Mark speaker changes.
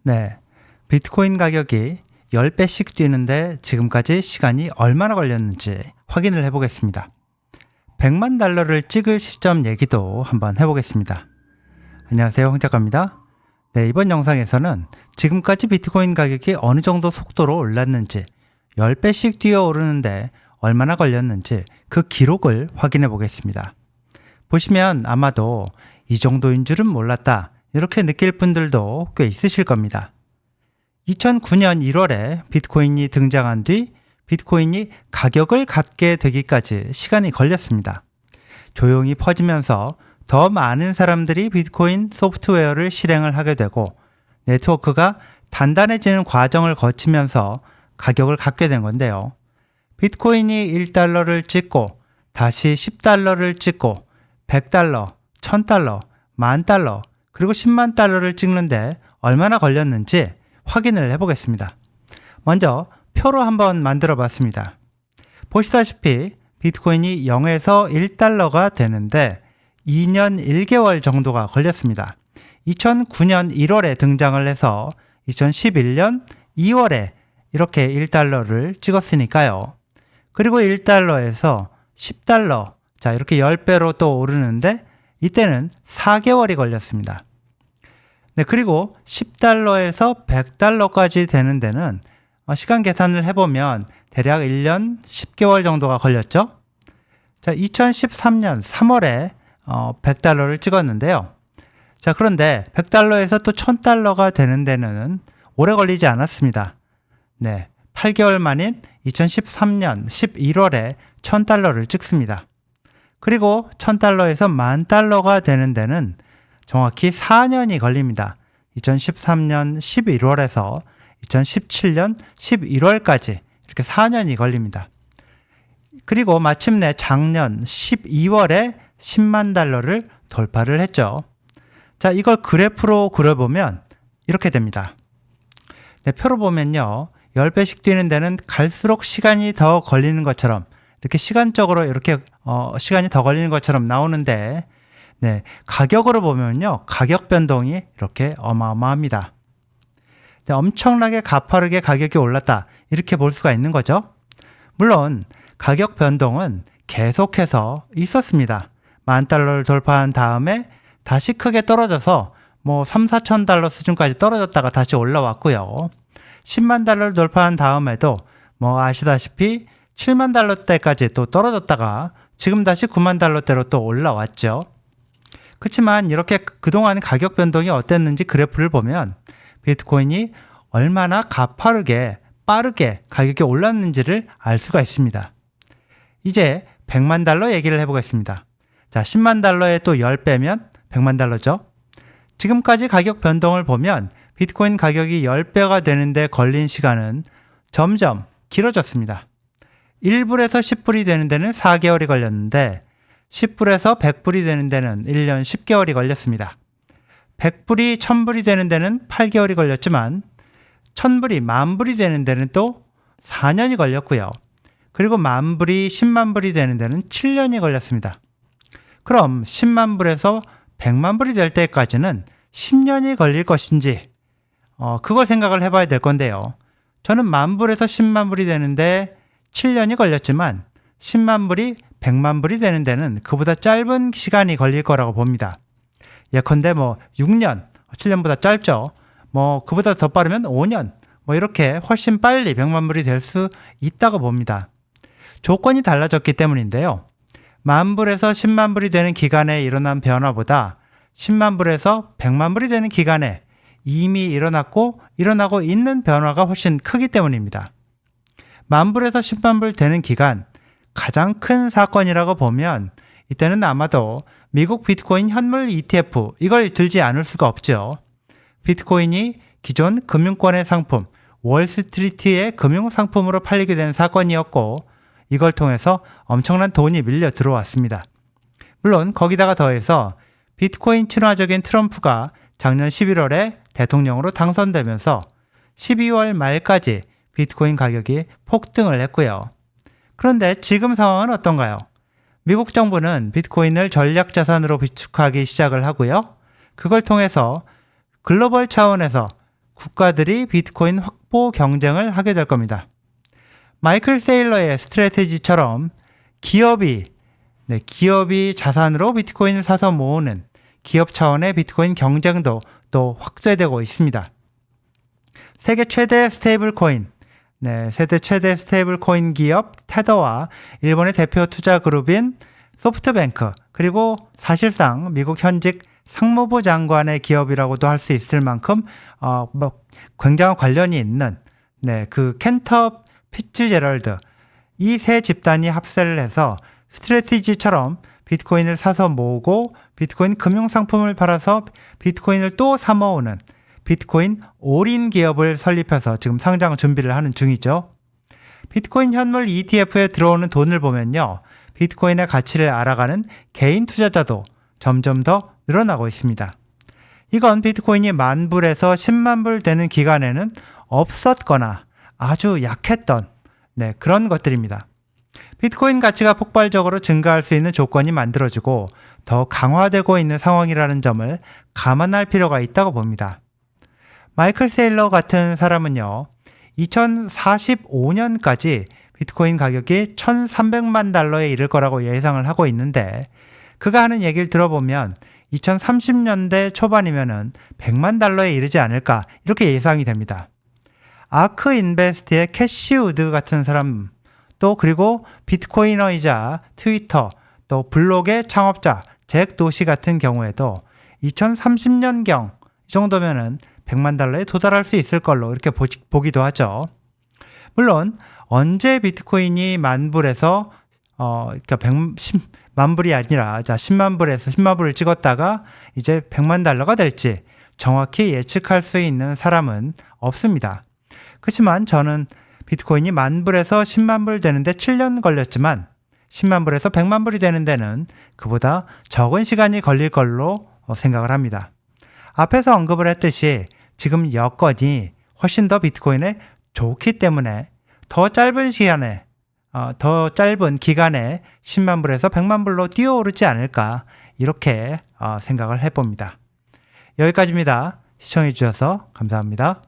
Speaker 1: 네, 비트코인 가격이 10배씩 뛰는데 지금까지 시간이 얼마나 걸렸는지 확인을 해보겠습니다. 100만 달러를 찍을 시점 얘기도 한번 해보겠습니다. 안녕하세요, 홍 작가입니다. 네, 이번 영상에서는 지금까지 비트코인 가격이 어느 정도 속도로 올랐는지 10배씩 뛰어오르는데 얼마나 걸렸는지 그 기록을 확인해 보겠습니다. 보시면 아마도 이 정도인 줄은 몰랐다 이렇게 느낄 분들도 꽤 있으실 겁니다. 2009년 1월에 비트코인이 등장한 뒤 비트코인이 가격을 갖게 되기까지 시간이 걸렸습니다. 조용히 퍼지면서 더 많은 사람들이 비트코인 소프트웨어를 실행을 하게 되고 네트워크가 단단해지는 과정을 거치면서 가격을 갖게 된 건데요. 비트코인이 1달러를 찍고 다시 10달러를 찍고 100달러, 1000달러, 10,000달러, 그리고 10만 달러를 찍는데 얼마나 걸렸는지 확인을 해보겠습니다. 먼저 표로 한번 만들어 봤습니다. 보시다시피 비트코인이 0에서 1달러가 되는데 2년 1개월 정도가 걸렸습니다. 2009년 1월에 등장을 해서 2011년 2월에 이렇게 1달러를 찍었으니까요. 그리고 1달러에서 10달러, 자 이렇게 10배로 또 오르는데 이때는 4개월이 걸렸습니다. 네, 그리고 10달러에서 100달러까지 되는 데는 시간 계산을 해보면 대략 1년 10개월 정도가 걸렸죠. 자, 2013년 3월에 100달러를 찍었는데요. 자, 그런데 100달러에서 또 1000달러가 되는 데는 오래 걸리지 않았습니다. 네, 8개월 만인 2013년 11월에 1000달러를 찍습니다. 그리고 1000달러에서 10,000달러가 되는 데는 정확히 4년이 걸립니다. 2013년 11월에서 2017년 11월까지 이렇게 4년이 걸립니다. 그리고 마침내 작년 12월에 10만 달러를 돌파를 했죠. 자, 이걸 그래프로 그려보면 이렇게 됩니다. 네, 표로 보면요. 10배씩 뛰는 데는 갈수록 시간이 더 걸리는 것처럼 이렇게 시간적으로 이렇게 시간이 더 걸리는 것처럼 나오는데 네, 가격으로 보면요. 가격 변동이 이렇게 어마어마합니다. 네, 엄청나게 가파르게 가격이 올랐다 이렇게 볼 수가 있는 거죠. 물론 가격 변동은 계속해서 있었습니다. 10,000달러를 돌파한 다음에 다시 크게 떨어져서 뭐 3,000~4,000 달러 수준까지 떨어졌다가 다시 올라왔고요. 10만 달러를 돌파한 다음에도 뭐 아시다시피 7만 달러대까지 또 떨어졌다가 지금 다시 9만 달러대로 또 올라왔죠. 그렇지만 이렇게 그동안 가격 변동이 어땠는지 그래프를 보면 비트코인이 얼마나 가파르게 빠르게 가격이 올랐는지를 알 수가 있습니다. 이제 100만 달러 얘기를 해보겠습니다. 자, 10만 달러에 또 10배면 100만 달러죠. 지금까지 가격 변동을 보면 비트코인 가격이 10배가 되는데 걸린 시간은 점점 길어졌습니다. 1불에서 10불이 되는 데는 4개월이 걸렸는데 10불에서 100불이 되는 데는 1년 10개월이 걸렸습니다. 100불이 1000불이 되는 데는 8개월이 걸렸지만 1000불이 10,000불이 되는 데는 또 4년이 걸렸고요. 그리고 10,000불이 10만 불이 되는 데는 7년이 걸렸습니다. 그럼 10만 불에서 100만 불이 될 때까지는 10년이 걸릴 것인지 그걸 생각을 해봐야 될 건데요. 저는 10,000불에서 10만 불이 되는데 7년이 걸렸지만 10만 불이 100만 불이 되는 데는 그보다 짧은 시간이 걸릴 거라고 봅니다. 예컨대 뭐 6년, 7년보다 짧죠. 뭐 그보다 더 빠르면 5년, 뭐 이렇게 훨씬 빨리 100만 불이 될 수 있다고 봅니다. 조건이 달라졌기 때문인데요. 10,000불에서 10만 불이 되는 기간에 일어난 변화보다 10만 불에서 100만 불이 되는 기간에 이미 일어나고 있는 변화가 훨씬 크기 때문입니다. 10,000불에서 10만 불 되는 기간, 가장 큰 사건이라고 보면 이때는 아마도 미국 비트코인 현물 ETF 이걸 들지 않을 수가 없죠. 비트코인이 기존 금융권의 상품, 월스트리트의 금융상품으로 팔리게 된 사건이었고 이걸 통해서 엄청난 돈이 밀려 들어왔습니다. 물론 거기다가 더해서 비트코인 친화적인 트럼프가 작년 11월에 대통령으로 당선되면서 12월 말까지 비트코인 가격이 폭등을 했고요. 그런데 지금 상황은 어떤가요? 미국 정부는 비트코인을 전략자산으로 비축하기 시작을 하고요. 그걸 통해서 글로벌 차원에서 국가들이 비트코인 확보 경쟁을 하게 될 겁니다. 마이클 세일러의 스트래티지처럼 기업이 자산으로 비트코인을 사서 모으는 기업 차원의 비트코인 경쟁도 또 확대되고 있습니다. 세계 최대 스테이블 코인 기업 테더와 일본의 대표 투자 그룹인 소프트뱅크, 그리고 사실상 미국 현직 상무부 장관의 기업이라고도 할 수 있을 만큼 굉장한 관련이 있는 그 켄터 피츠제럴드, 이 세 집단이 합세를 해서 스트래티지처럼 비트코인을 사서 모으고 비트코인 금융상품을 팔아서 비트코인을 또 사 모으는 비트코인 올인 기업을 설립해서 지금 상장 준비를 하는 중이죠. 비트코인 현물 ETF에 들어오는 돈을 보면요, 비트코인의 가치를 알아가는 개인 투자자도 점점 더 늘어나고 있습니다. 이건 비트코인이 10,000불에서 100,000불 되는 기간에는 없었거나 아주 약했던 그런 것들입니다. 비트코인 가치가 폭발적으로 증가할 수 있는 조건이 만들어지고 더 강화되고 있는 상황이라는 점을 감안할 필요가 있다고 봅니다. 마이클 세일러 같은 사람은요, 2045년까지 비트코인 가격이 1,300만 달러에 이를 거라고 예상을 하고 있는데, 그가 하는 얘기를 들어보면 2030년대 초반이면은 100만 달러에 이르지 않을까, 이렇게 예상이 됩니다. 아크 인베스트의 캐시 우드 같은 사람, 또 그리고 비트코이너이자 트위터, 또 블록의 창업자 잭 도시 같은 경우에도 2030년경 이 정도면은 100만 달러에 도달할 수 있을 걸로 이렇게 보기도 하죠. 물론 언제 비트코인이 10,000불에서 그러니까 10,000불이 아니라 10만 불에서 10만 불을 찍었다가 이제 100만 달러가 될지 정확히 예측할 수 있는 사람은 없습니다. 그렇지만 저는 비트코인이 10,000불에서 10만 불 되는데 7년 걸렸지만 10만 불에서 100만 불이 되는 데는 그보다 적은 시간이 걸릴 걸로 생각을 합니다. 앞에서 언급을 했듯이 지금 여건이 훨씬 더 비트코인에 좋기 때문에 더 짧은 기간에 10만 불에서 100만 불로 뛰어오르지 않을까, 이렇게 생각을 해봅니다. 여기까지입니다. 시청해 주셔서 감사합니다.